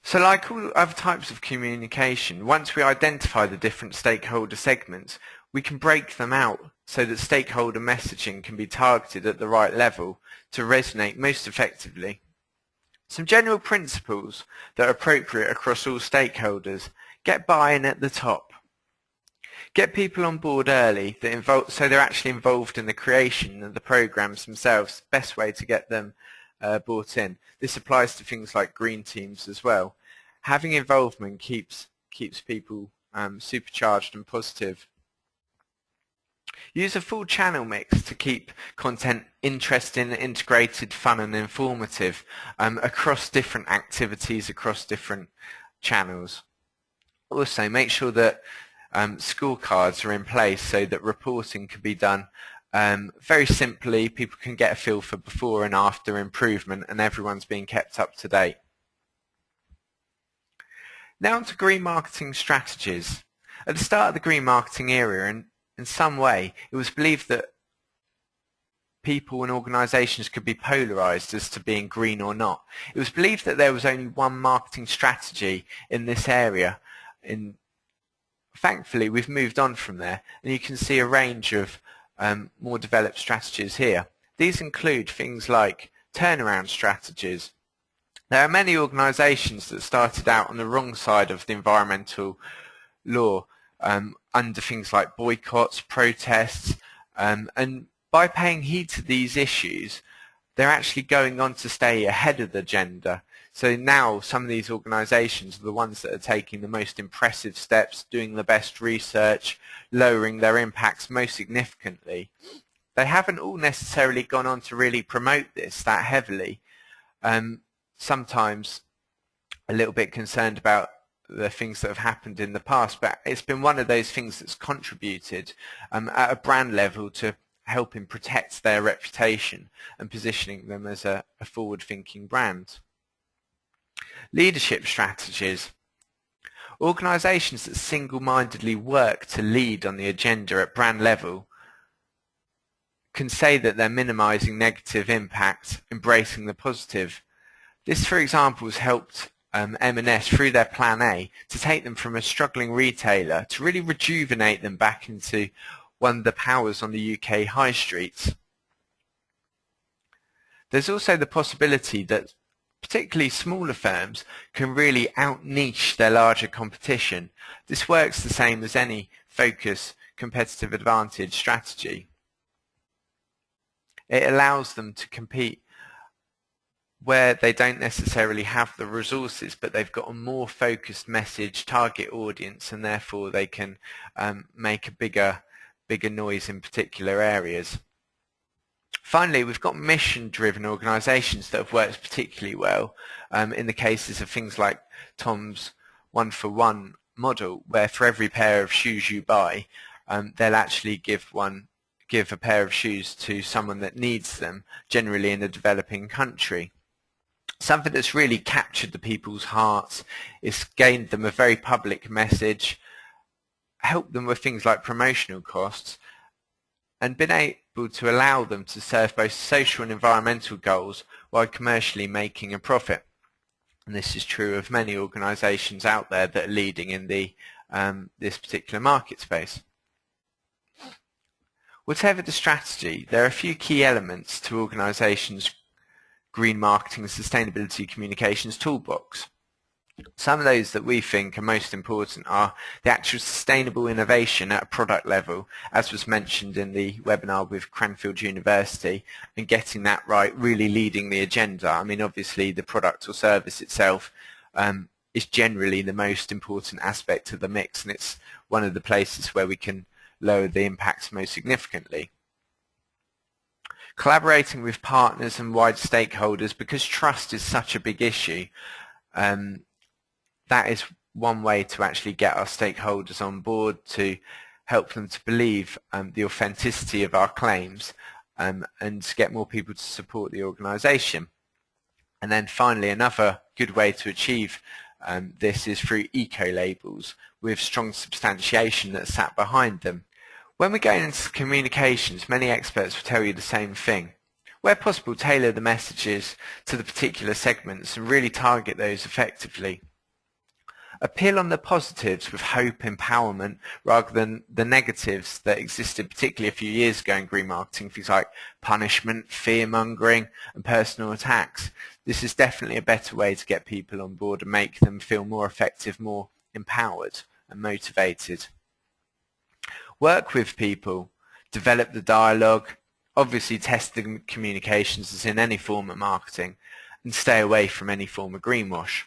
So like all other types of communication, once we identify the different stakeholder segments, we can break them out so that stakeholder messaging can be targeted at the right level to resonate most effectively. Some general principles that are appropriate across all stakeholders. Get buy-in at the top. Get people on board early so they're actually involved in the creation of the programs themselves. Best way to get them bought in. This applies to things like green teams as well. Having involvement keeps people supercharged and positive. Use a full channel mix to keep content interesting, integrated, fun and informative across different activities, across different channels. Also, make sure that scorecards are in place so that reporting can be done very simply. People can get a feel for before and after improvement, and everyone's being kept up to date. Now on to green marketing strategies. At the start of the green marketing era, in some way, it was believed that people and organisations could be polarised as to being green or not. It was believed that there was only one marketing strategy in this area. Thankfully, we've moved on from there, and you can see a range of more developed strategies here. These include things like turnaround strategies. There are many organisations that started out on the wrong side of the environmental law under things like boycotts, protests, and by paying heed to these issues, they're actually going on to stay ahead of the agenda. So now some of these organisations are the ones that are taking the most impressive steps, doing the best research, lowering their impacts most significantly. They haven't all necessarily gone on to really promote this that heavily. Sometimes a little bit concerned about the things that have happened in the past, but it's been one of those things that's contributed at a brand level to helping protect their reputation and positioning them as a forward-thinking brand. Leadership strategies. Organisations that single-mindedly work to lead on the agenda at brand level can say that they're minimising negative impact, embracing the positive. This, for example, has helped M&S through their Plan A to take them from a struggling retailer to really rejuvenate them back into one of the powers on the UK high streets. There's also the possibility that particularly smaller firms can really out-niche their larger competition. This works the same as any focus competitive advantage strategy. It allows them to compete where they don't necessarily have the resources, but they've got a more focused message, target audience, and therefore they can make a bigger noise in particular areas. Finally, we've got mission-driven organisations that have worked particularly well in the cases of things like Tom's one-for-one model, where for every pair of shoes you buy, they'll actually give a pair of shoes to someone that needs them, generally in a developing country. Something that's really captured the people's hearts, it's gained them a very public message, helped them with things like promotional costs, and been able to allow them to serve both social and environmental goals while commercially making a profit. And this is true of many organisations out there that are leading in this particular market space. Whatever the strategy, there are a few key elements to organisations' green marketing and sustainability communications toolbox. Some of those that we think are most important are the actual sustainable innovation at a product level, as was mentioned in the webinar with Cranfield University, and getting that right, really leading the agenda. I mean, obviously the product or service itself is generally the most important aspect of the mix, and it's one of the places where we can lower the impacts most significantly. Collaborating with partners and wide stakeholders, because trust is such a big issue. That is one way to actually get our stakeholders on board, to help them to believe the authenticity of our claims and to get more people to support the organisation. And then finally, another good way to achieve this is through eco-labels with strong substantiation that's sat behind them. When we go into communications, many experts will tell you the same thing. Where possible, tailor the messages to the particular segments and really target those effectively. Appeal on the positives with hope, empowerment, rather than the negatives that existed particularly a few years ago in green marketing, things like punishment, fear-mongering and personal attacks. This is definitely a better way to get people on board and make them feel more effective, more empowered and motivated. Work with people, develop the dialogue, obviously test the communications as in any form of marketing, and stay away from any form of greenwash.